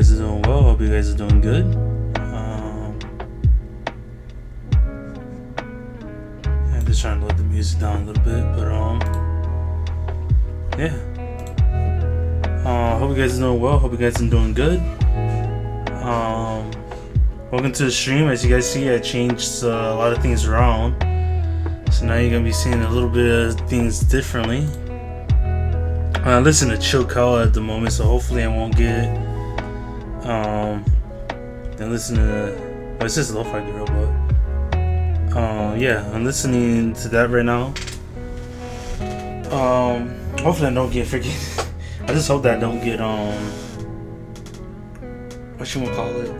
guys are doing well. Hope you guys are doing good. I'm just trying to let the music down a little bit, but yeah. Hope you guys are doing well. Hope you guys are doing good. Welcome to the stream. As you guys see, I changed a lot of things around, so now you're gonna be seeing a little bit of things differently. I listen to Chill Cow at the moment, so hopefully I won't get and listen to it's just Lo-Fi Girl, but yeah, I'm listening to that right now. Hopefully I don't get freaking I just hope that I don't get what you wanna call it.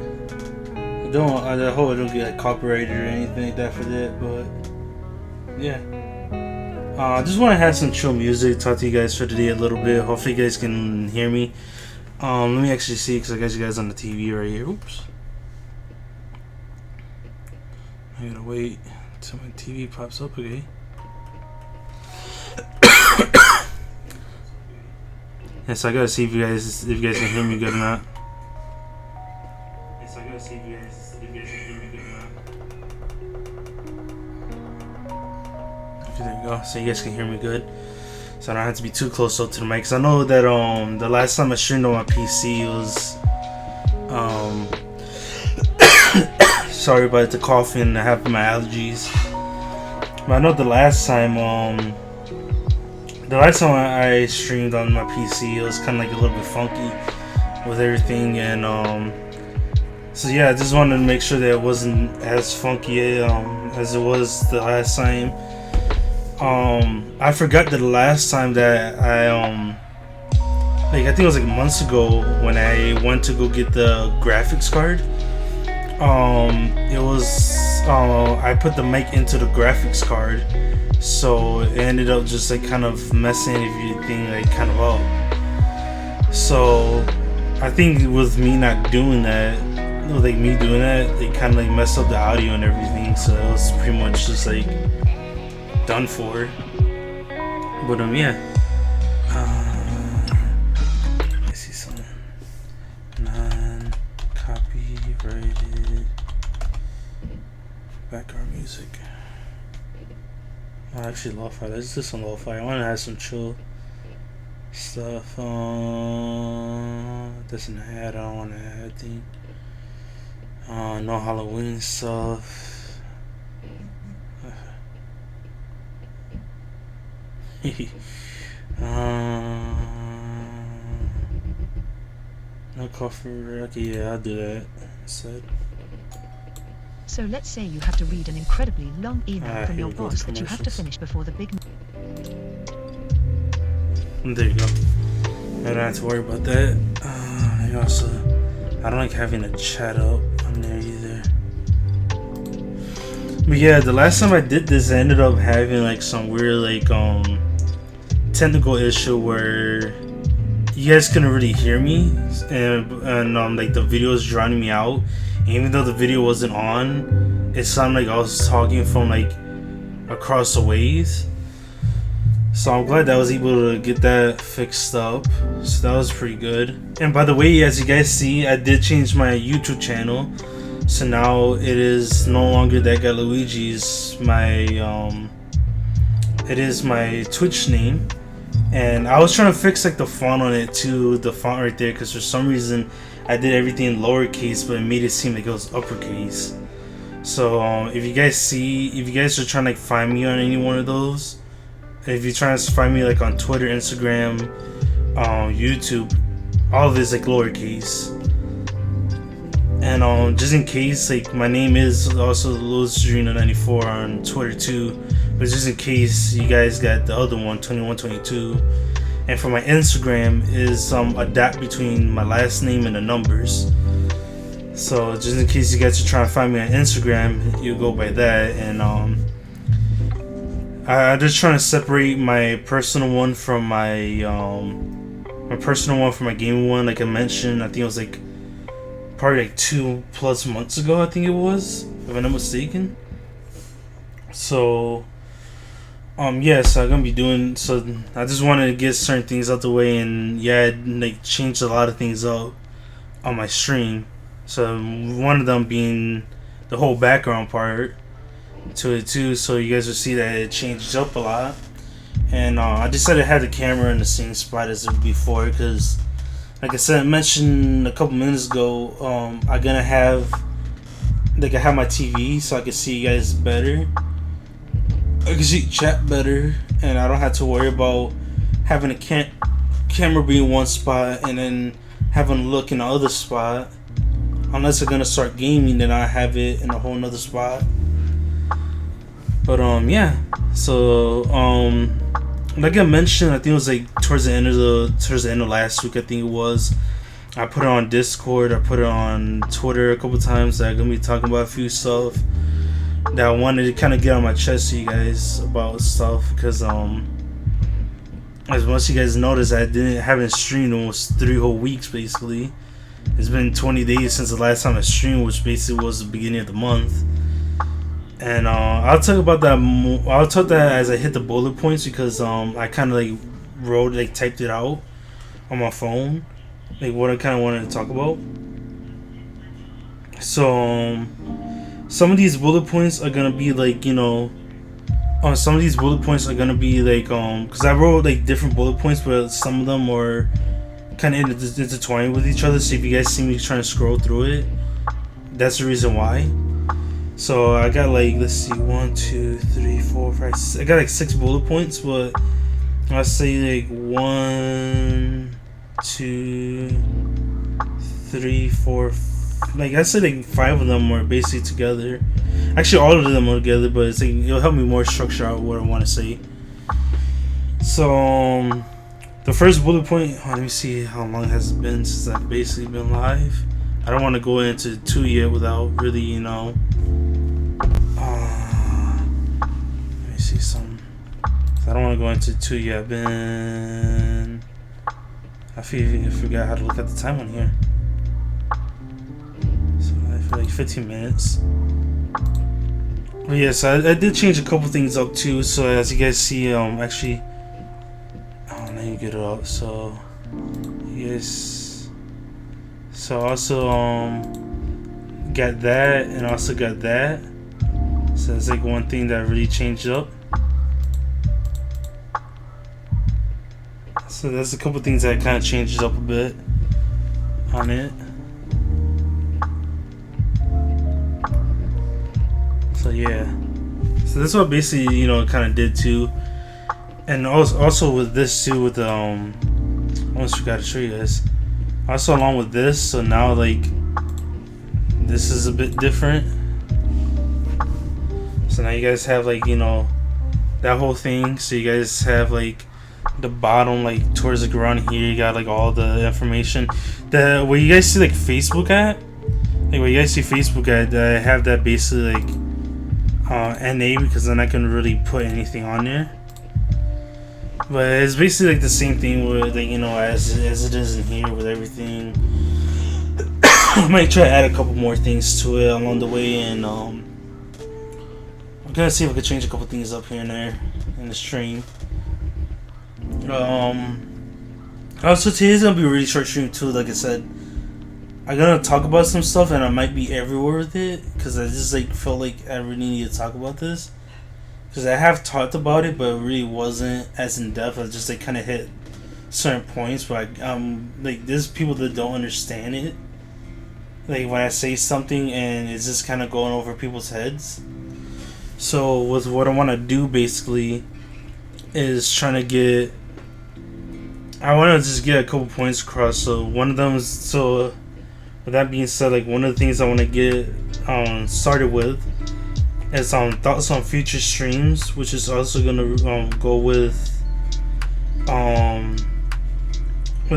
I hope I don't get like copyrighted or anything like that for that, but yeah. I just want to have some chill music, talk to you guys for today a little bit. Hopefully you guys can hear me. Let me actually see, because I got you guys on the TV right here. Oops. I gotta wait until my TV pops up, okay? Yes, I gotta see if you guys can hear me good or not. Yes, I gotta see if you guys can hear me good or not. There you go, so you guys can hear me good, so I don't have to be too close up to the mic. Cause I know that the last time I streamed on my PC was sorry about the coughing and half of my allergies. But I know the last time I streamed on my PC, it was kind of like a little bit funky with everything, and so yeah, I just wanted to make sure that it wasn't as funky as it was the last time. I forgot that the last time that I think it was like months ago when I went to go get the graphics card. It was I put the mic into the graphics card, so it ended up just like kind of messing everything like kind of up. So I think with me not doing that, like me doing that, it kind of like messed up the audio and everything. So it was pretty much just like done for. But yeah. I see some non-copyrighted background music. Oh, actually lo-fi. Let's do some lo-fi. I want to have some chill stuff. That's an ad I don't want to add. I think. No Halloween stuff. No coffee. Okay, yeah, I'll do that instead. So let's say you have to read an incredibly long email from your boss that you have to finish before the big. There you go. I don't have to worry about that. I don't like having a chat up on there either. But yeah, the last time I did this, I ended up having like some weird like technical issue where you guys couldn't really hear me, and like the video was drowning me out. And even though the video wasn't on, it sounded like I was talking from like across the ways. So I'm glad that I was able to get that fixed up. So that was pretty good. And by the way, as you guys see, I did change my YouTube channel. So now it is no longer That Guy Luigi's it is my Twitch name. And I was trying to fix like the font on it too, the font right there, because for some reason I did everything in lowercase, but it made it seem like it was uppercase. So if you guys are trying to like find me on any one of those, if you're trying to find me like on Twitter, Instagram, YouTube, all of it's like lowercase. And just in case, like my name is also Lewis94 on Twitter too, but just in case you guys got the other one, 2122. And for my Instagram is a dot between my last name and the numbers. So just in case you guys are trying to find me on Instagram, you go by that. And I'm just trying to separate my personal one from my gaming one. Like I mentioned, I think it was like probably like 2+ months ago, I think it was, if I'm not mistaken. So yes, I'm gonna be doing, so I just wanted to get certain things out the way, and yeah, like changed a lot of things up. on my stream. So one of them being the whole background part to it too, so you guys will see that it changed up a lot. And I decided to have the camera in the same spot as before because, like I said, I mentioned a couple minutes ago, I'm gonna have, like, I have my TV so I can see you guys better. I can see chat better, and I don't have to worry about having a camera be in one spot and then having to look in the other spot. Unless I'm gonna start gaming, then I have it in a whole nother spot. But yeah. So like I mentioned, I think it was like towards the end of last week. I think it was. I put it on Discord. I put it on Twitter a couple times. That I'm gonna be talking about a few stuff that I wanted to kind of get on my chest to you guys about stuff, because as much as you guys noticed, I haven't streamed almost 3 whole weeks basically. It's been 20 days since the last time I streamed, which basically was the beginning of the month. And I'll talk about that. I'll talk that as I hit the bullet points, because I kind of typed it out on my phone, like what I kind of wanted to talk about. So some of these bullet points are gonna be like, some of these bullet points are gonna be like, because I wrote like different bullet points, but some of them are kind of intertwined with each other. So if you guys see me trying to scroll through it, that's the reason why. So I got like, let's see, 1, 2, 3, 4, 5, 6. I got like 6 bullet points, but I'll say like 1, 2, 3, 4. Like I said, like 5 of them are basically together. Actually, all of them are together, but it's like, it'll help me more structure out what I want to say. So the first bullet point. Let me see how long has it been since I've basically been live. I don't want to go into 2 yet without really, let me see some. I don't want to go into 2 yet. I've been. I forgot how to look at the time on here. So I feel like 15 minutes. But yeah, so I did change a couple things up too. So as you guys see, actually, let me get it up. So yes. So also got that, and also got that. So that's like one thing that really changed up. So that's a couple things that kind of changes up a bit on it. So yeah. So that's what basically, kind of did too. And also with this too, with the I almost forgot to show you guys. Also along with this, so now like this is a bit different. So now you guys have like, that whole thing. So you guys have like the bottom, like towards the ground here, you got like all the information. Where you guys see like Facebook at, like where you guys see Facebook at, I have that basically like NA, because then I can really put anything on there. But it's basically like the same thing with like, as it is in here with everything. I might try to add a couple more things to it along the way, and I'm gonna see if I can change a couple things up here and there in the stream. Also today's gonna be a really short stream too. Like I said, I'm gonna talk about some stuff, and I might be everywhere with it, because I just like felt like I really need to talk about this, because I have talked about it, but it really wasn't as in depth. I just like kind of hit certain points, but like there's people that don't understand it, like when I say something and it's just kind of going over people's heads. So with what I want to do basically is trying to get, I want to just get a couple points across. So one of them is, so with that being said, like one of the things I want to get started with is thoughts on future streams, which is also gonna go with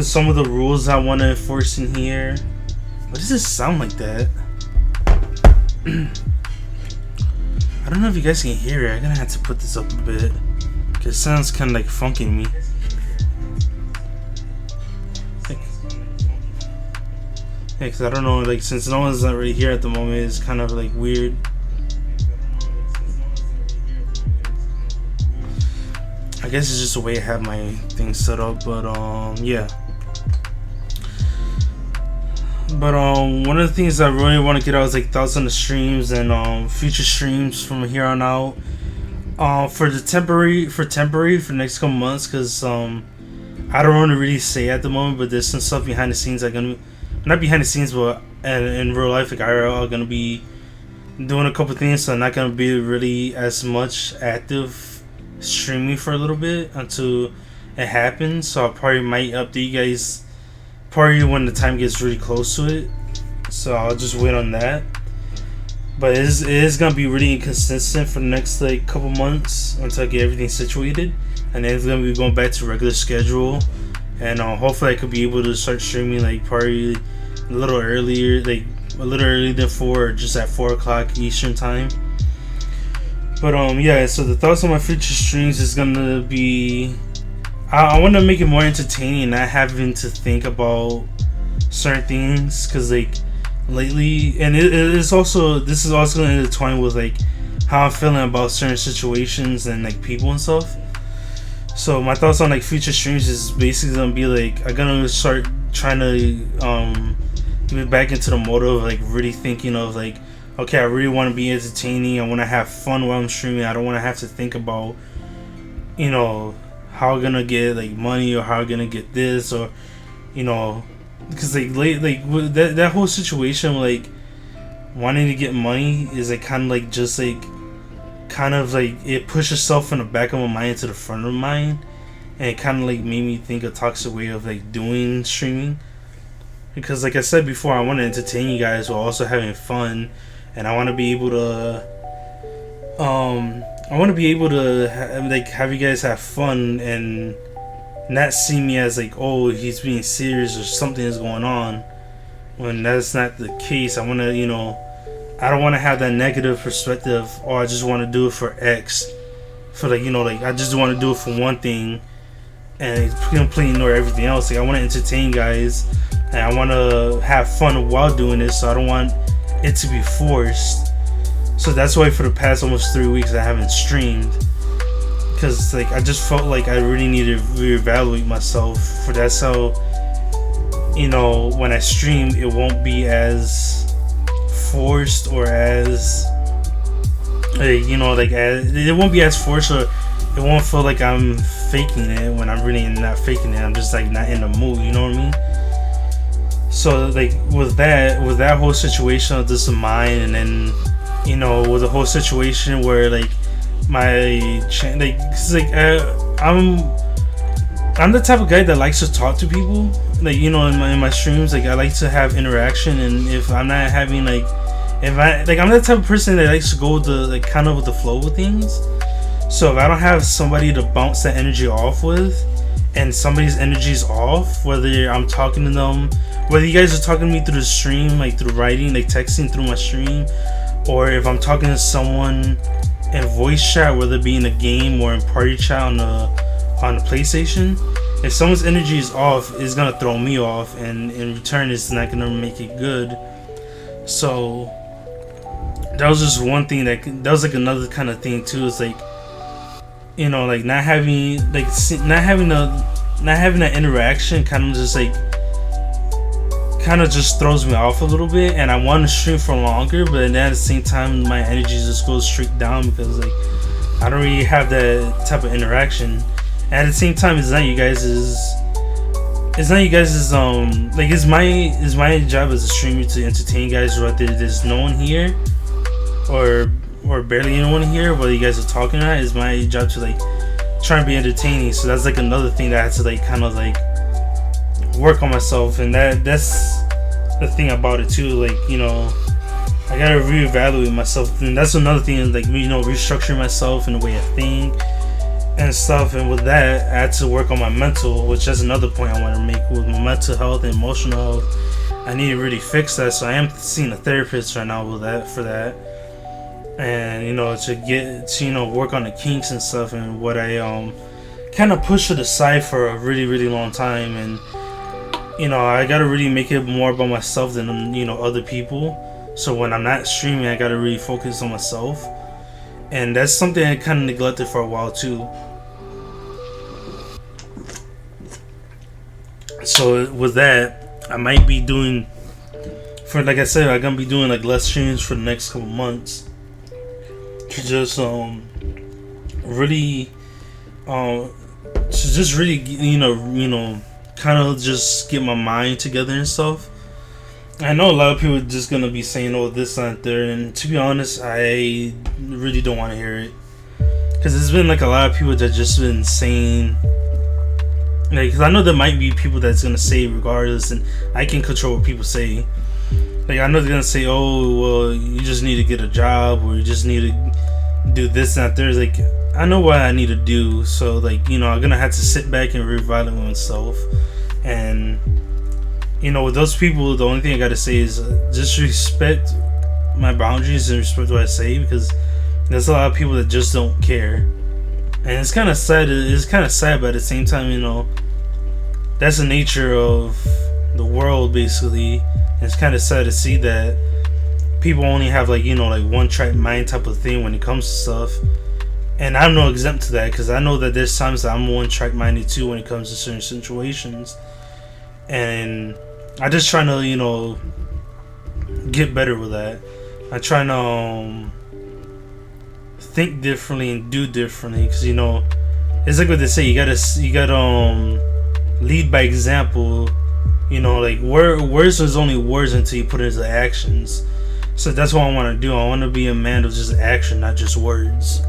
some of the rules I want to enforce in here. Why does this sound like that? I don't know if you guys can hear it. I'm gonna have to put this up a bit, because it sounds kind of like funky to me. Yeah, because I don't know, like since no one's not really here at the moment, it's kind of like weird. I guess it's just the way I have my thing set up, but yeah. But one of the things I really want to get out is like thoughts on the streams and future streams from here on out. For the next couple months, because I don't want to really say at the moment, but there's some stuff behind the scenes I'm gonna, not behind the scenes, but in real life, like IRL, I'm gonna be doing a couple things, so I'm not gonna be really as much active streaming for a little bit until it happens. So I probably might update you guys probably when the time gets really close to it. So I'll just wait on that. But it is gonna be really inconsistent for the next like couple months until I get everything situated, and then it's gonna be going back to regular schedule. And hopefully I could be able to start streaming like probably a little earlier, like a little earlier than 4, or just at 4 o'clock Eastern time. But yeah, so the thoughts on my future streams is gonna be, I want to make it more entertaining, not having to think about certain things, because like lately, and this is also going to intertwine with like how I'm feeling about certain situations and like people and stuff. So my thoughts on like future streams is basically gonna be like, I'm gonna start trying to get back into the mode of like really thinking of like, okay, I really want to be entertaining, I want to have fun while I'm streaming, I don't want to have to think about, you know, how I'm gonna get like money, or how I'm gonna get this, or you know, because like that whole situation, like wanting to get money is like kind of like just like kind of like it pushed itself from the back of my mind to the front of my mind, and it kind of like made me think a toxic way of like doing streaming. Because like I said before, I want to entertain you guys while also having fun, and I want to be able to have you guys have fun and not see me as like, oh, he's being serious or something is going on, when that's not the case. I want to, you know, I don't want to have that negative perspective, or I just want to do it for X, for like, you know, like I just want to do it for one thing and completely ignore everything else. Like I want to entertain guys, and I want to have fun while doing it, so I don't want it to be forced. So that's why for the past almost 3 weeks I haven't streamed, because like I just felt like I really needed to reevaluate myself. For that's how, you know, when I stream, it won't be as forced, or as you know, like it won't be as forced, or it won't feel like I'm faking it when I'm really not faking it. I'm just like not in the mood, you know what I mean? So like with that whole situation of this of mine, and then, you know, with the whole situation where like I'm the type of guy that likes to talk to people, like, you know, in my streams, like I like to have interaction, and if I'm not having like, I'm the type of person that likes to go with the like kind of with the flow of things. So if I don't have somebody to bounce that energy off with, and somebody's energy is off, whether I'm talking to them, whether you guys are talking to me through the stream, like through writing, like texting through my stream, or if I'm talking to someone in voice chat, whether it be in a game or in party chat on the PlayStation, if someone's energy is off, it's gonna throw me off, and in return it's not gonna make it good. So that was just one thing that was like another kind of thing too. It's like, you know, like not having that interaction kind of just throws me off a little bit, and I want to stream for longer, but then at the same time my energy just goes straight down, because like I don't really have that type of interaction. And at the same time, it's not you guys' like it's my job as a streamer to entertain you guys, whether there's no one here or barely anyone here, whether you guys are talking or not. It's my job to like try and be entertaining. So that's like another thing that I had to like kind of like work on myself, and that's the thing about it too. Like, you know, I gotta reevaluate myself, and that's another thing, like, you know, restructuring myself in the way I think and stuff. And with that, I had to work on my mental, which is another point I want to make with my mental health and emotional health. I need to really fix that, so I am seeing a therapist right now with that, for that, and you know, to get to, you know, work on the kinks and stuff, and what I kind of pushed to the side for a really, really long time. And you know, I gotta really make it more about myself than, you know, other people. So when I'm not streaming, I gotta really focus on myself, and that's something I kind of neglected for a while too. So with that, I might be doing for, like I said, I'm gonna be doing like less streams for the next couple months to just really kind of just get my mind together and stuff. I know a lot of people are just gonna be saying, "Oh, this, that, there," and to be honest, I really don't want to hear it, because there's been like a lot of people that just been saying, like, cause I know there might be people that's gonna say it regardless, and I can control what people say. Like, I know they're gonna say, "Oh, well, you just need to get a job, or you just need to do this and that." There's like, I know what I need to do, so like, I'm gonna have to sit back and reevaluate myself. And with those people, the only thing I gotta say is just respect my boundaries and respect what I say, because there's a lot of people that just don't care, and it's kind of sad. It's kind of sad, but at the same time, that's the nature of the world, basically. And it's kind of sad to see that people only have like one track mind type of thing when it comes to stuff. And I'm no exempt to that, because I know that there's times that I'm one track minded too when it comes to certain situations. And I just trying to get better with that. I try to think differently and do differently, because it's like what they say, you gotta lead by example. Like words is only words until you put it into actions. So that's what I want to do. I want to be a man of just action, not just words.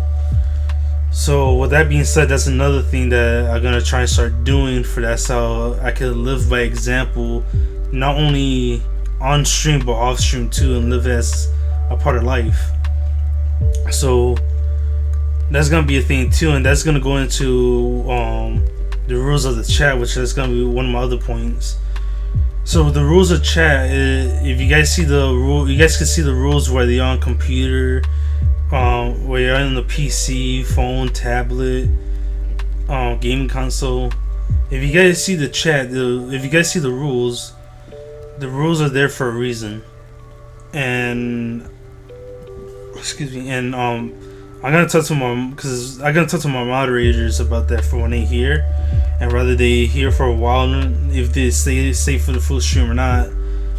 So with that being said, that's another thing that I'm gonna try and start doing. For that's how I can live by example, not only on stream but off stream too, and live as a part of life. So that's gonna be a thing too, and that's gonna go into the rules of the chat, which is gonna be one of my other points. So the rules of chat, if you guys see the rule, you guys can see the rules where they're on computer, where you're on the PC, phone, tablet, gaming console. If you guys see the chat, if you guys see the rules are there for a reason. And I'm gonna talk to my moderators about that for when they hear, and whether they hear for a while, if they stay for the full stream or not,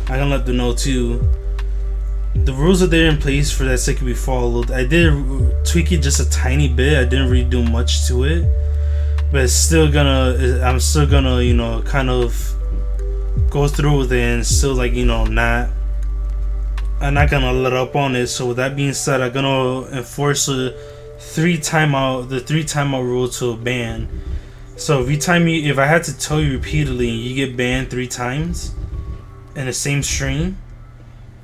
I'm gonna let them know too. The rules are there in place for that so it can be followed. I did tweak it just a tiny bit. I didn't really do much to it, but I'm still gonna kind of go through with it, and still I'm not gonna let up on it. So with that being said, I'm gonna enforce the three timeout rule to a ban. So if I had to tell you repeatedly, you get banned 3 times in the same stream,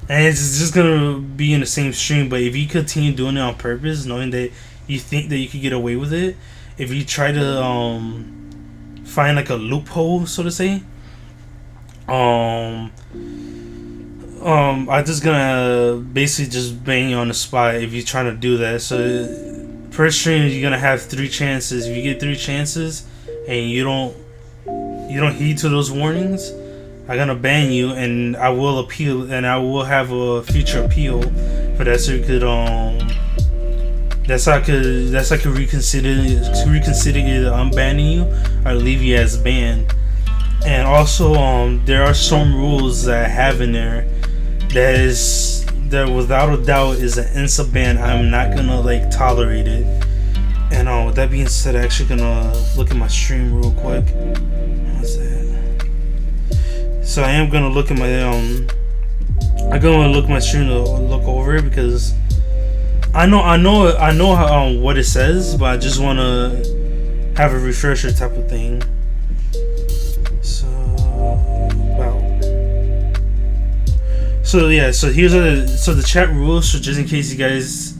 and it's just gonna be in the same stream. But if you continue doing it on purpose, knowing that you think that you could get away with it, if you try to find like a loophole, so to say, I'm just gonna basically just bang you on the spot if you're trying to do that. So per stream, you're gonna have 3 chances. If you get 3 chances and you don't heed to those warnings, I'm gonna ban you, and I will appeal, and I will have a future appeal for that. So you could that's how I could reconsider either unbanning you or leave you as banned. And also there are some rules that I have in there that without a doubt is an insta ban. I'm not gonna tolerate it. And with that being said, I'm actually gonna look at my stream real quick. What's that? So I am gonna look at my I'm gonna look at my stream to look over it, because I know how, what it says, but I just wanna have a refresher type of thing. So here's the chat rules. So just in case you guys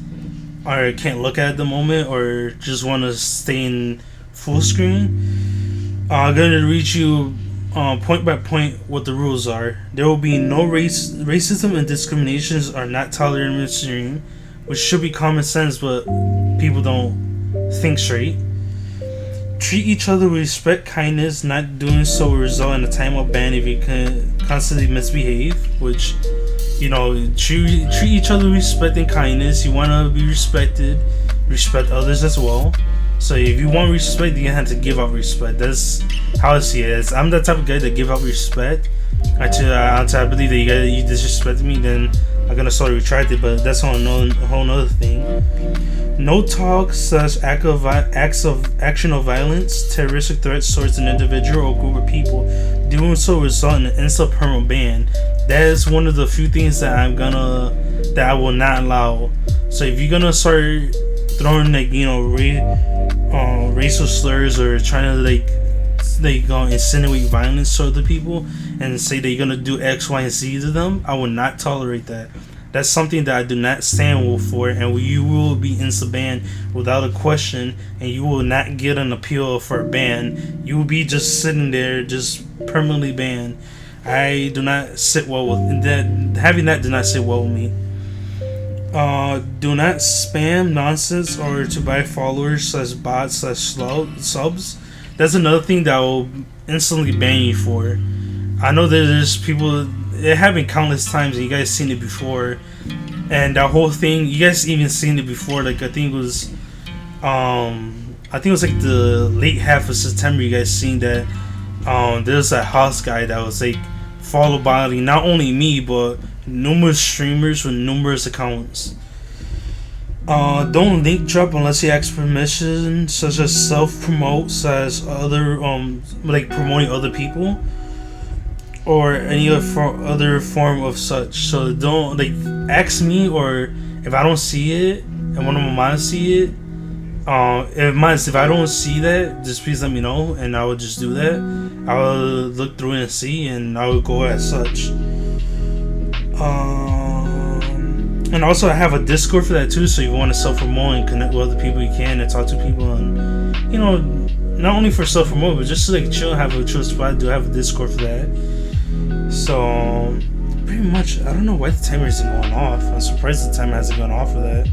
can't look at it at the moment, or just want to stay in full screen, I'm gonna read you point by point what the rules are. There will be no racism and discriminations are not tolerated in the stream, which should be common sense, but people don't think straight. Treat each other with respect, kindness. Not doing so will result in a timeout ban if you can constantly misbehave. Which, treat each other with respect and kindness. You want to be respected, respect others as well. So if you want respect, you're gonna have to give out respect. That's how I see it. I'm that type of guy that give out respect, I believe that you disrespected me, then I'm gonna start retracted. But that's a whole nother thing. No talk / acts of action of violence, terroristic threats towards an individual or group of people. Doing so result in an instant permanent ban. That is one of the few things that I will not allow. So if you're gonna start throwing racial slurs or trying to insinuate violence to other people and say that you're gonna do X, Y, and Z to them, I will not tolerate that. That's something that I do not stand for, and you will be insta banned without a question, and you will not get an appeal for a ban. You will be just sitting there, just permanently banned. I do not sit well with that. Having that do not sit well with me. Do not spam nonsense or to buy followers / bots / subs. That's another thing that I will instantly ban you for. I know that there's people. It happened countless times, and you guys seen it before. And that whole thing, you guys even seen it before. Like I think it was like the late half of September. You guys seen that there's a house guy that was like followed by not only me but numerous streamers with numerous accounts. Don't link drop unless you ask permission, such as self-promote / other like promoting other people or any other form of such. So don't ask me, or if I don't see it and one of my mods see it, if I don't see that, just please let me know and I will just do that. I will look through it and see, and I will go as such. And also I have a Discord for that too, so if you want to self-promote and connect with other people, you can, and talk to people, and not only for self-promote but just to chill, have a chill spot. I do have a Discord for that. So pretty much, I don't know why the timer isn't going off. I'm surprised the timer hasn't gone off for that.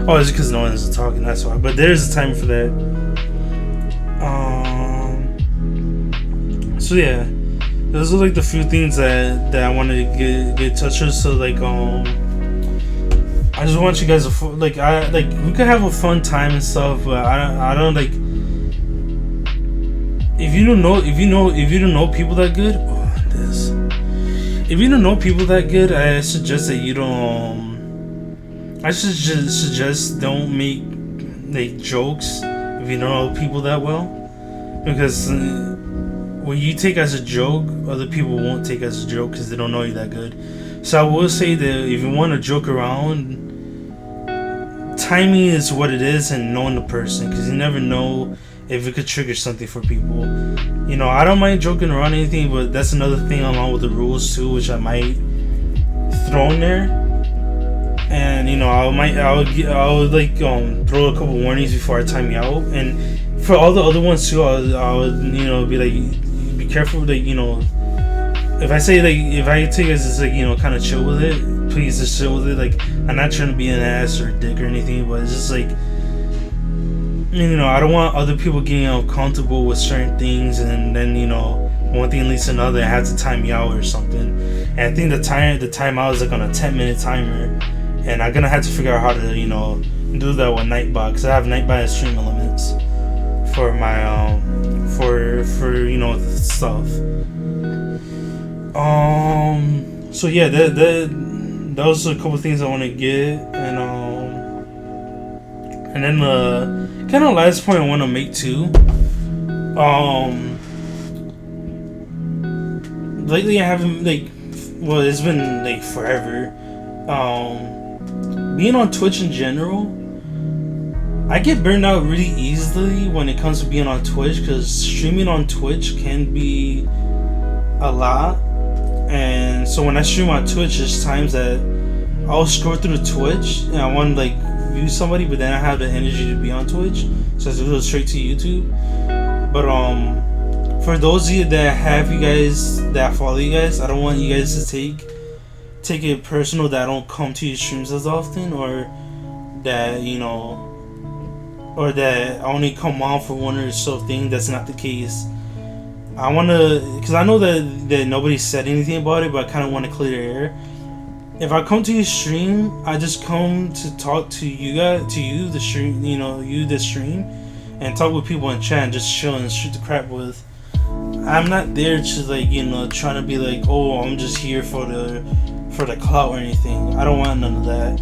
Oh, it's because no one is talking, that's why. But there's a timer for that. So yeah, those are the few things that I wanted to get in touch with. So I just want you guys to we could have a fun time and stuff, but I don't if you don't know people that good. If you don't know people that good, I suggest that you don't. I suggest don't make jokes if you don't know people that well, because when you take as a joke, other people won't take as a joke because they don't know you that good. So I will say that if you want to joke around, timing is what it is, and knowing the person, because you never know if it could trigger something for people. I don't mind joking around anything, but that's another thing along with the rules too, which I might throw in there. And I'll throw a couple warnings before I time you out. And for all the other ones too, I'll be be careful that if I say if I take it as kind of chill with it, please just chill with it. I'm not trying to be an ass or a dick or anything, but it's just I don't want other people getting uncomfortable with certain things, and then one thing leads to another. I have to time you out or something. And I think the timeout is on a 10-minute timer, and I'm gonna have to figure out how to do that with Nightbot, because I have Nightbot and stream limits for my for the stuff. So yeah, that was a couple things I want to get, and then kind of last point I want to make too. Lately I haven't it's been forever. Being on Twitch in general, I get burned out really easily when it comes to being on Twitch, because streaming on Twitch can be a lot. And so when I stream on Twitch, there's times that I'll scroll through the Twitch and I want to view somebody, but then I have the energy to be on Twitch, so I just go straight to YouTube. But for those of you that follow you guys, I don't want you guys to take it personal that I don't come to your streams as often, or that or that I only come on for one or so thing. That's not the case. I want to, because I know that nobody said anything about it, but I kind of want to clear the air. If I come to your stream, I just come to talk to you guys, the stream, you the stream, and talk with people in chat and just chill and shoot the crap with. I'm not there to like, you know, trying to be like, oh, I'm just here for the clout or anything. I don't want none of that.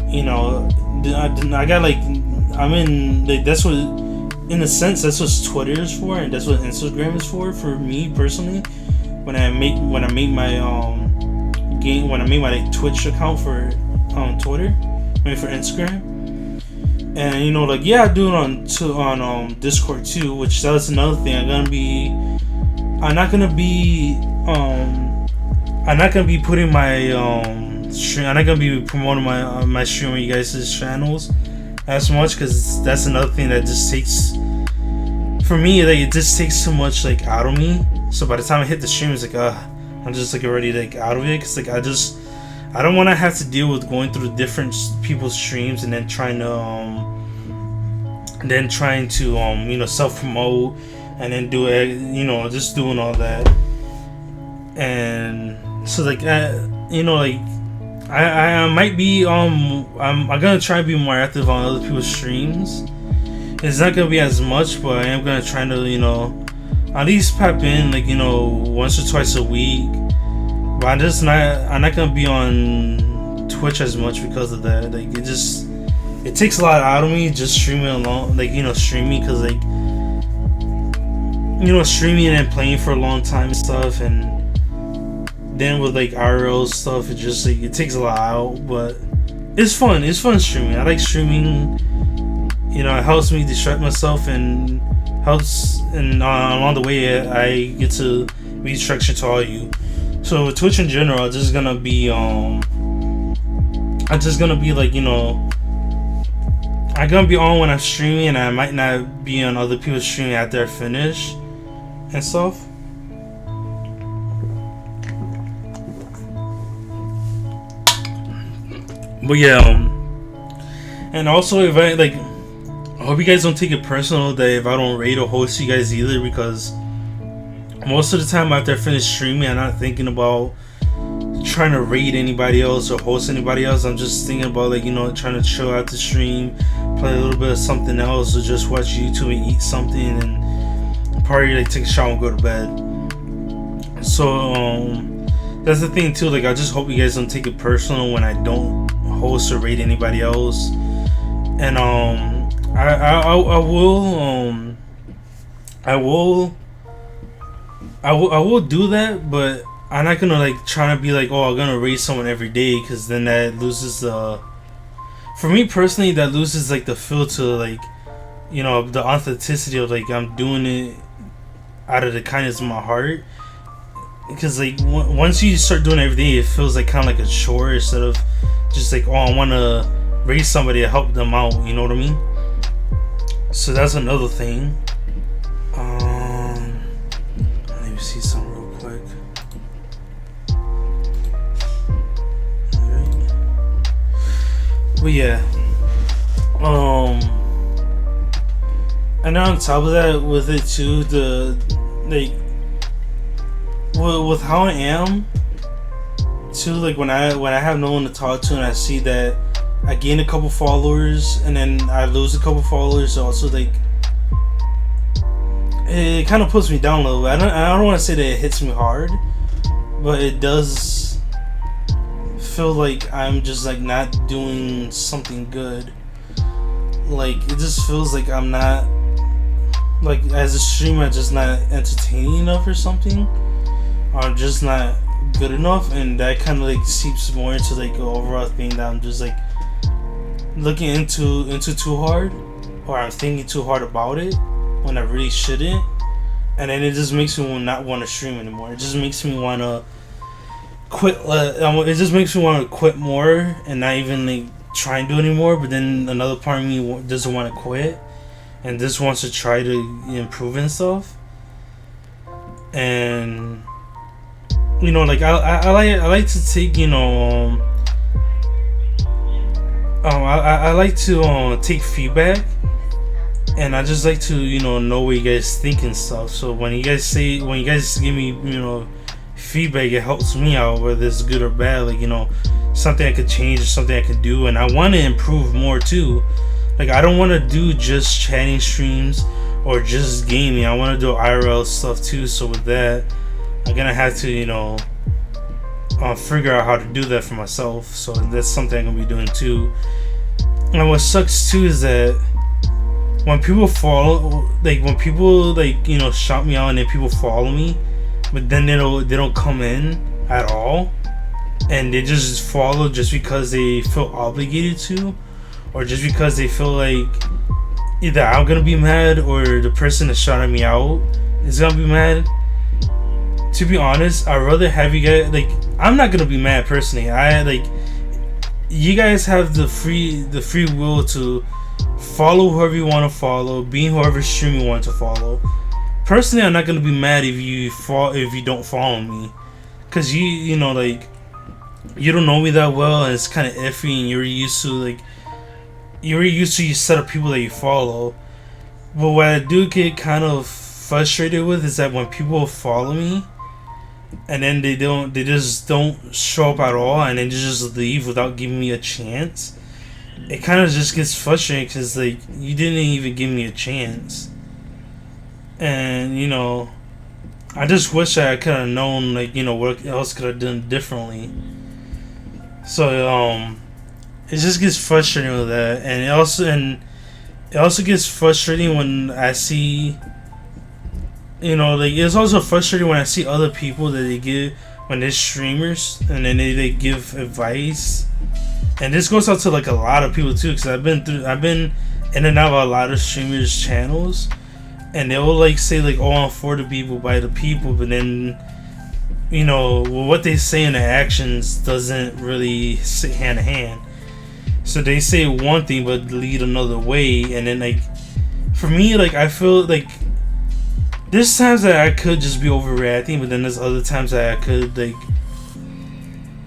You know, I got like, I'm in like, that's what, in a sense, that's what Twitter is for, and that's what Instagram is for me personally. When I make my like, Twitch account for Twitter, for Instagram. And you know, like, yeah, I do it on Discord too, which that's another thing. I'm not gonna be putting my stream. I'm not gonna be promoting my stream on you guys' channels as much, because that's another thing that just takes, for me, like, it just takes so much like out of me. So by the time I hit the stream, it's like I'm just like already like out of it, because like I don't want to have to deal with going through different people's streams and then trying to you know, self promote and then do it, you know, just doing all that. And so like you know, like I might be I'm gonna try to be more active on other people's streams. It's not gonna be as much, but I am gonna try to, you know, at least pop in, like, you know, once or twice a week. But I'm not gonna be on Twitch as much because of that. Like, it takes a lot out of me just streaming alone, like, you know, streaming, because like, you know, streaming and playing for a long time and stuff, and then with like IRL stuff, it just like, it takes a lot out. But it's fun streaming. I like streaming. You know, it helps me distract myself and helps, and along the way I get to be distraction to all of you. So with Twitch in general, I'm just gonna be like, you know, I'm gonna be on when I'm streaming, and I might not be on other people's streaming after I finish and stuff. But yeah, and also, if I like, I hope you guys don't take it personal that if I don't raid or host you guys either, because most of the time after I finish streaming, I'm not thinking about trying to raid anybody else or host anybody else. I'm just thinking about, like, you know, trying to chill out the stream, play a little bit of something else, or just watch YouTube and eat something, and probably like take a shower and go to bed. So that's the thing too. Like, I just hope you guys don't take it personal when I don't host or raid anybody else. And I will do that, but I'm not gonna like try to be like, oh, I'm gonna raid someone every day, because then that loses for me personally, that loses like the feel to, like, you know, the authenticity of like I'm doing it out of the kindness of my heart. Because like once you start doing it every day, it feels like kind of like a chore instead of just like, oh, I want to raise somebody to help them out, you know what I mean? So that's another thing. Let me see something real quick. Alright. But yeah. And on top of that, with it too, the like with how I am too, like when I have no one to talk to, and I see that I gain a couple followers and then I lose a couple followers, also like it kind of puts me down a little bit. I don't want to say that it hits me hard, but it does feel like I'm just like not doing something good. Like, it just feels like I'm not, like, as a streamer, just not entertaining enough or something, or just not good enough, and that kind of like seeps more into like the overall thing that I'm just like looking into too hard, or I'm thinking too hard about it when I really shouldn't, and then it just makes me not want to stream anymore. It just makes me want to quit. It just makes me want to quit more and not even like try and do it anymore. But then another part of me doesn't want to quit and just wants to try to improve and stuff. And you know, like I like to take, you know, I like to take feedback, and I just like to, you know what you guys think and stuff. So when you guys give me, you know, feedback, it helps me out, whether it's good or bad. Like, you know, something I could change or something I could do, and I want to improve more too. Like, I don't want to do just chatting streams or just gaming. I want to do IRL stuff too. So with that, I'm gonna have to, you know, figure out how to do that for myself. So that's something I'm gonna be doing too. And what sucks too is that when people follow, like when people like, you know, shout me out and then people follow me, but then they don't come in at all, and they just follow just because they feel obligated to, or just because they feel like either I'm gonna be mad or the person that shouted me out is gonna be mad. To be honest, I'd rather have you guys, like, I'm not gonna be mad personally. I like, you guys have the free will to follow whoever you want to follow, be in whoever stream you want to follow. Personally, I'm not gonna be mad if you don't follow me, cause you know, like, you don't know me that well and it's kind of iffy, and you're used to your set of people that you follow. But what I do get kind of frustrated with is that when people follow me and then they just don't show up at all, and then they just leave without giving me a chance, it kind of just gets frustrating, because like, you didn't even give me a chance. And you know, I just wish I could have known, like, you know, what else could I have done differently. So it just gets frustrating with that. And it also gets frustrating when I see, you know, like, it's also frustrating when I see other people that they give, when they're streamers, and then they give advice. And this goes out to like a lot of people too, because I've been in and out of a lot of streamers' channels, and they will like say like, oh, I'm for the people, by the people, but then, you know, what they say in their actions doesn't really sit hand in hand. So they say one thing but lead another way, and then like, for me, like, I feel like there's times that I could just be overreacting, but then there's other times that I could, like,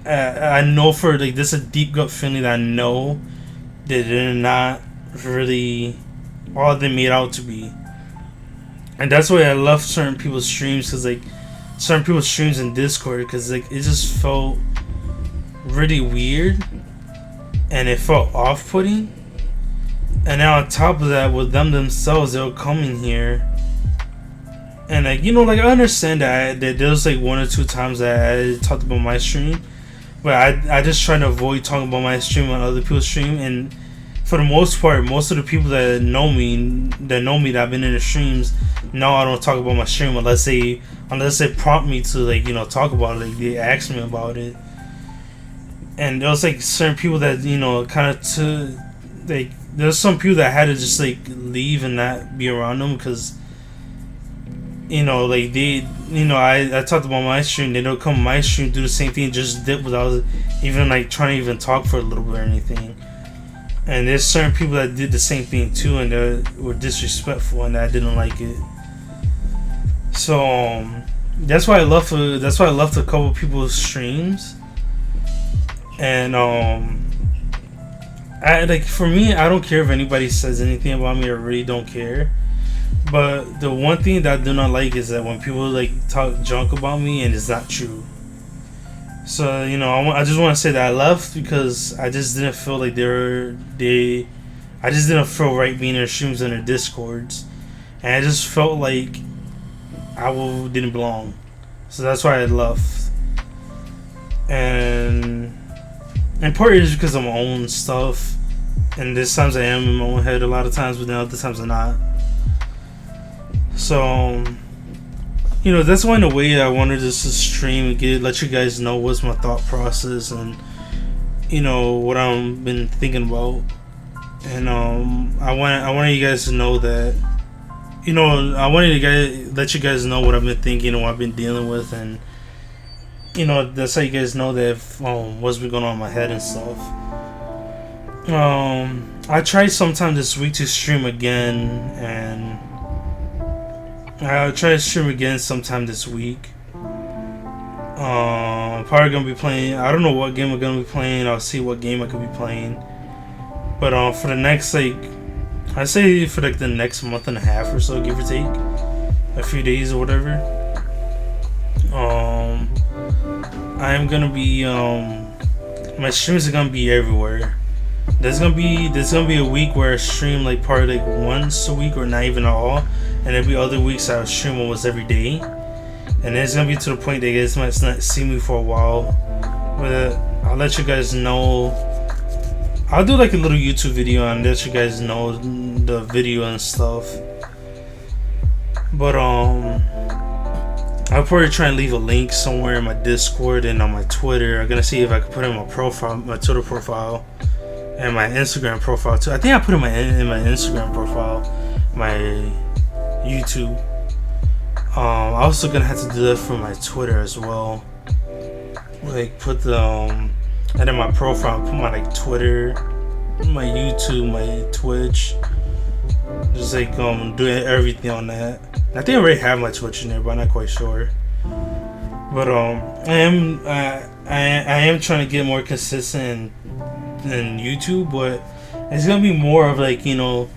I know for, like, this is a deep gut feeling that I know that they're not really all they made out to be. And that's why I love certain people's streams, because like, certain people's streams in Discord, because like, it just felt really weird and it felt off-putting. And now on top of that, with them themselves, they'll come in here and like, you know, like, I understand that there was like 1 or 2 times that I talked about my stream, but I just try to avoid talking about my stream on other people's stream. And for the most part, most of the people that know me that I've been in the streams, know I don't talk about my stream unless they prompt me to, like, you know, talk about it, like they ask me about it. And there was like certain people that, you know, kind of like, there's some people that had to just like leave and not be around them, because, you know, like, they, you know, I talked about my stream, they don't come to my stream, do the same thing, just dip without even like trying to even talk for a little bit or anything. And there's certain people that did the same thing too, and they were disrespectful, and I didn't like it. So that's why I left a couple people's streams. And I, like, for me, I don't care if anybody says anything about me. I really don't care. But the one thing that I do not like is that when people like talk junk about me and it's not true. So, you know, I just want to say that I left because I just didn't feel like I just didn't feel right being in their streams and their discords, and I just felt like I didn't belong. So that's why I left. And part is because of my own stuff, and there's times I am in my own head a lot of times, but then other times I'm not. So, you know, that's why in a way I wanted to stream and let you guys know what's my thought process and, you know, what I've been thinking about. And I wanted you guys to know that, you know, I wanted to let you guys know what I've been thinking and what I've been dealing with, and, you know, that's how you guys know that what's been going on in my head and stuff. I tried sometime this week to stream again, and I'll try to stream again sometime this week. Probably gonna be playing, I don't know what game I'm gonna be playing. I'll see what game I could be playing. But for the next, like, I say for like the next month and a half or so, give or take, a few days or whatever, I am gonna be my streams are gonna be everywhere. there's gonna be a week where I stream like probably like once a week or not even at all, and there'll be other weeks I stream almost every day. And it's gonna be to the point that you guys might not see me for a while, but I'll let you guys know. I'll do like a little YouTube video and let you guys know the video and stuff. But I'll probably try and leave a link somewhere in my Discord and on my Twitter. I'm gonna see if I can put in my profile, my Twitter profile, and my Instagram profile too. I think I put in my Instagram profile, my YouTube. I'm also gonna have to do that for my Twitter as well. Like put the and in my profile, put my like Twitter, my YouTube, my Twitch. Just like doing everything on that. I think I already have my Twitch in there, but I'm not quite sure. But I am trying to get more consistent in YouTube, but it's gonna be more of like, you know,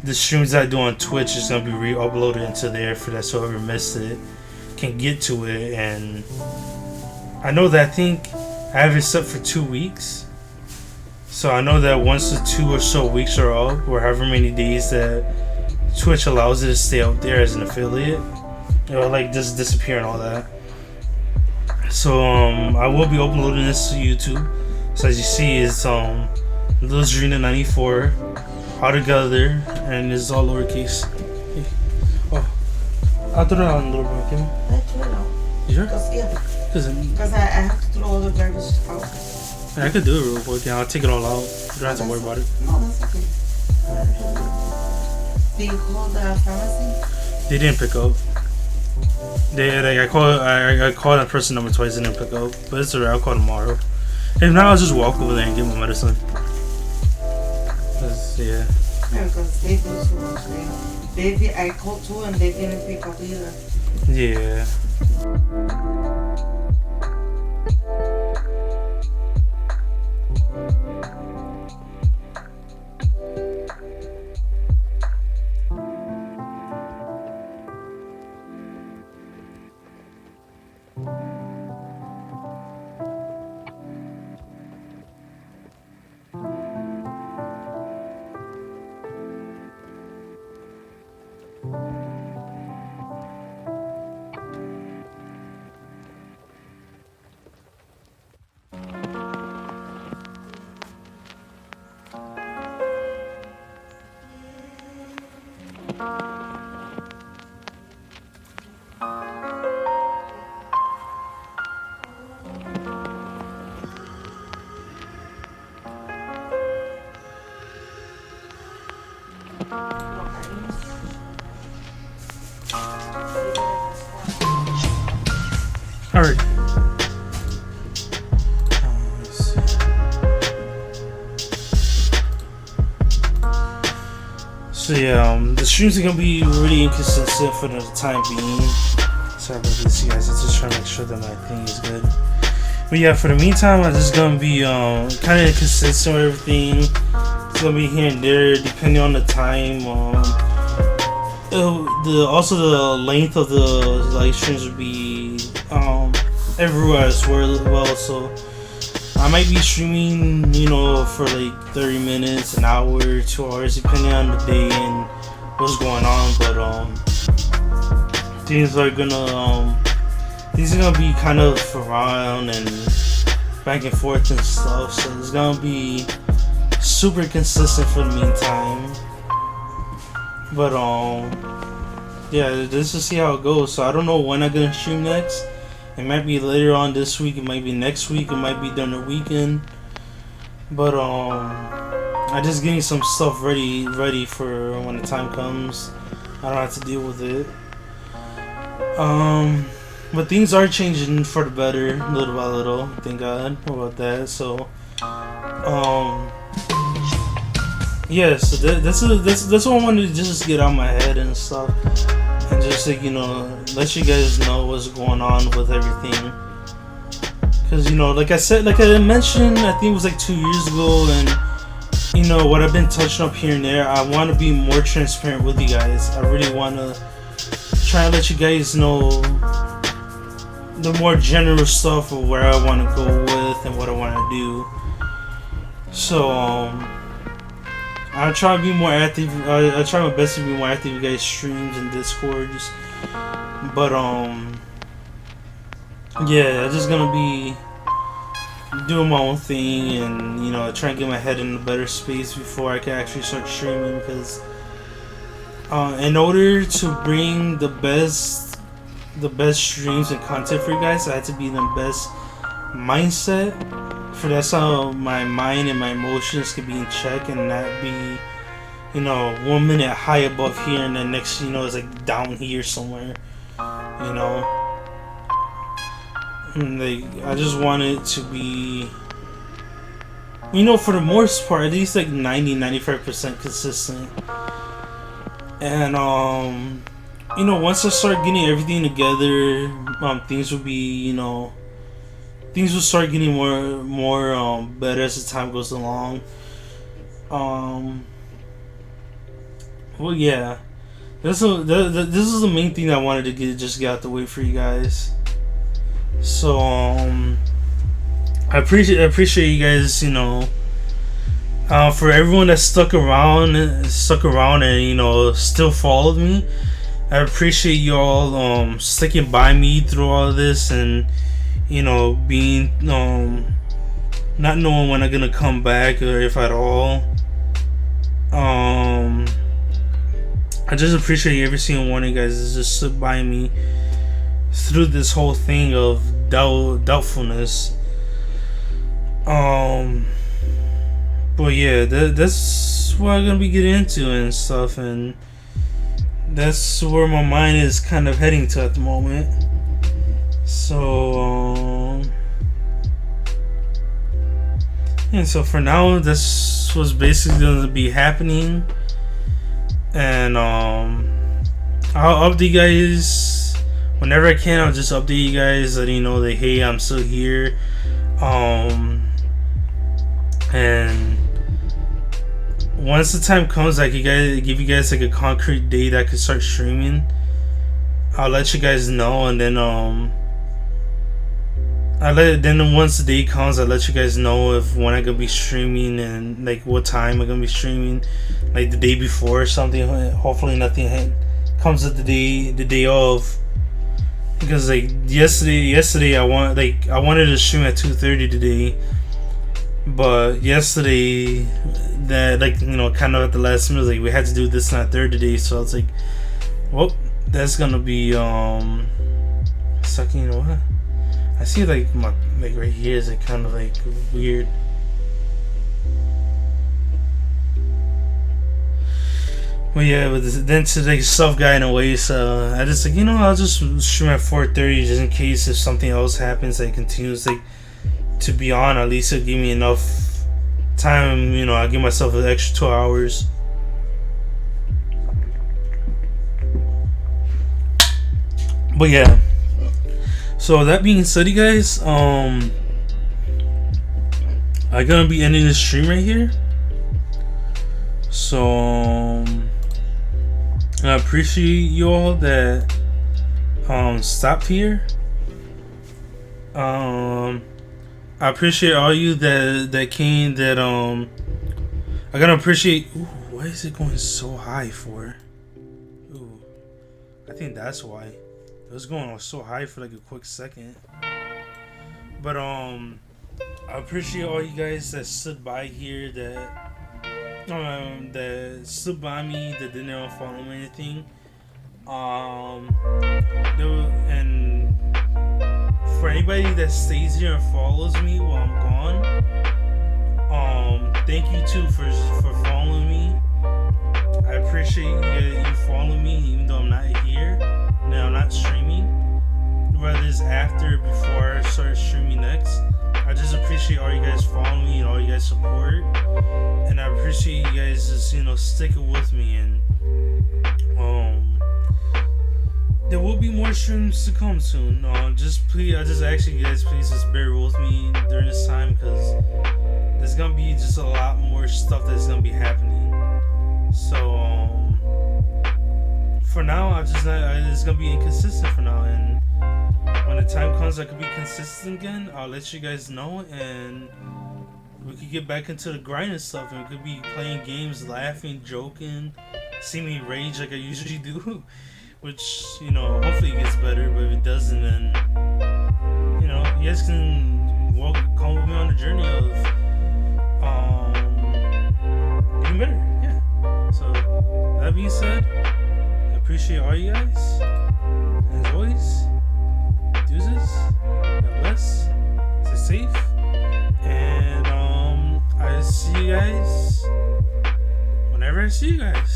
the streams I do on Twitch is gonna be re-uploaded into there for that, so whoever missed it can get to it. And I know that I think I have it set for 2 weeks, so I know that once the 2 or so weeks are up, or however many days that Twitch allows it to stay out there as an affiliate, it'll like just disappear and all that. So I will be uploading this to YouTube. So as you see, it's Lil Zarina 94 all together, and it's all lowercase. Oh, I'll throw it out in a little bit, okay? I throw it out. You sure? Yeah. Because I have to throw all the garbage out. I could do it real quick. Yeah, I'll take it all out. You don't have to worry about it. No, that's okay. Did you call the pharmacy? They didn't pick up. I called that person number twice. They didn't pick up, but it's alright. I'll call tomorrow. If not, I'll just walk over there and get my medicine. Yeah. Yeah, because they do so much. I called too and they didn't pick up either. Yeah. Alright. So yeah, the streams are gonna be really inconsistent for the time being. Sorry about this, you guys. I'm just trying to make sure that my thing is good. But yeah, for the meantime, I'm just gonna be kind of inconsistent with everything. It's gonna be here and there depending on the time. Also the length of the live streams will be everywhere as well. So I might be streaming, you know, for like 30 minutes, an hour, 2 hours, depending on the day and what's going on. But things are gonna be kind of around and back and forth and stuff. So it's gonna be super consistent for the meantime. But yeah, just to see how it goes. So I don't know when I'm gonna stream next. It might be later on this week, it might be next week, it might be during the weekend. But I'm just getting some stuff ready for when the time comes. I don't have to deal with it. But things are changing for the better, little by little. Thank God about that. So yeah, so that's what I wanted to just get out my head and stuff. And just like, you know, let you guys know what's going on with everything. Cause, you know, like I mentioned, I think it was like 2 years ago, and you know what I've been touching up here and there. I want to be more transparent with you guys. I really want to try and let you guys know the more general stuff of where I want to go with and what I want to do. So I try to be more active. I try my best to be more active in guys' streams and discords. But yeah, I'm just gonna be doing my own thing and, you know, try and get my head in a better space before I can actually start streaming, because in order to bring the best streams and content for you guys, I had to be in the best mindset. For that's how my mind and my emotions can be in check and not be, you know, 1 minute high above here and then next, you know, it's like down here somewhere, you know. And like, I just want it to be, you know, for the most part, at least like 90-95% consistent. And you know, once I start getting everything together, things will be, you know, things will start getting more better as the time goes along. Well, yeah, this is the main thing I wanted to get out the way for you guys. So I appreciate you guys, you know, for everyone that stuck around and, you know, still followed me. I appreciate y'all sticking by me through all of this, and, you know, being not knowing when I'm gonna come back or if at all. I just appreciate every single one of you guys that just stood by me through this whole thing of doubtfulness. But yeah, that's what I'm gonna be getting into and stuff, and that's where my mind is kind of heading to at the moment. So and so for now, this was basically gonna be happening, and I'll update you guys whenever I can. I'll just update you guys, letting you know that, hey, I'm still here. And once the time comes, I can give you guys like a concrete date that I can start streaming. I'll let you guys know, and then once the day comes, I'll let you guys know if when I'm gonna be streaming and like what time I'm gonna be streaming, like the day before or something. Hopefully nothing comes at the day of, because like yesterday I wanted to stream at 2:30 today, but yesterday that, like, you know, kind of at the last minute, like we had to do this and that third today, so I was like, well, that's gonna be sucking. You know what? I see like my right here is like kind of like weird. Well, yeah, but then to like stuff got in the way, so I just like, you know, I'll just stream at 4:30 just in case if something else happens that continues like to be on. At least it'll give me enough time, you know. I'll give myself an extra 2 hours. But yeah. So that being said, you guys, I'm gonna be ending this stream right here. So I appreciate you all that stopped here. I appreciate all you that came. That I gotta appreciate. Ooh, why is it going so high for? Ooh, I think that's why. It was going on so high for like a quick second. But I appreciate all you guys that stood by here, that stood by me, that didn't follow me or anything. And for anybody that stays here and follows me while I'm gone, thank you too for following me. I appreciate you following me even though I'm not here. Now I'm not streaming, whether it's after or before I start streaming next. I just appreciate all you guys following me and all you guys support, and I appreciate you guys just, you know, sticking with me. And there will be more streams to come soon. Just please, I just ask you guys, please just bear with me during this time, because there's gonna be just a lot more stuff that's gonna be happening. So for now, it's gonna be inconsistent for now, and when the time comes I could be consistent again, I'll let you guys know. And we could get back into the grind and stuff, and we could be playing games, laughing, joking, see me rage like I usually do. Which, you know, hopefully it gets better, but if it doesn't, then, you know, you guys can come with me on the journey of getting better. Yeah. So, that being said, I appreciate all you guys. And as always, deuces, God bless, stay safe, and I see you guys whenever I see you guys.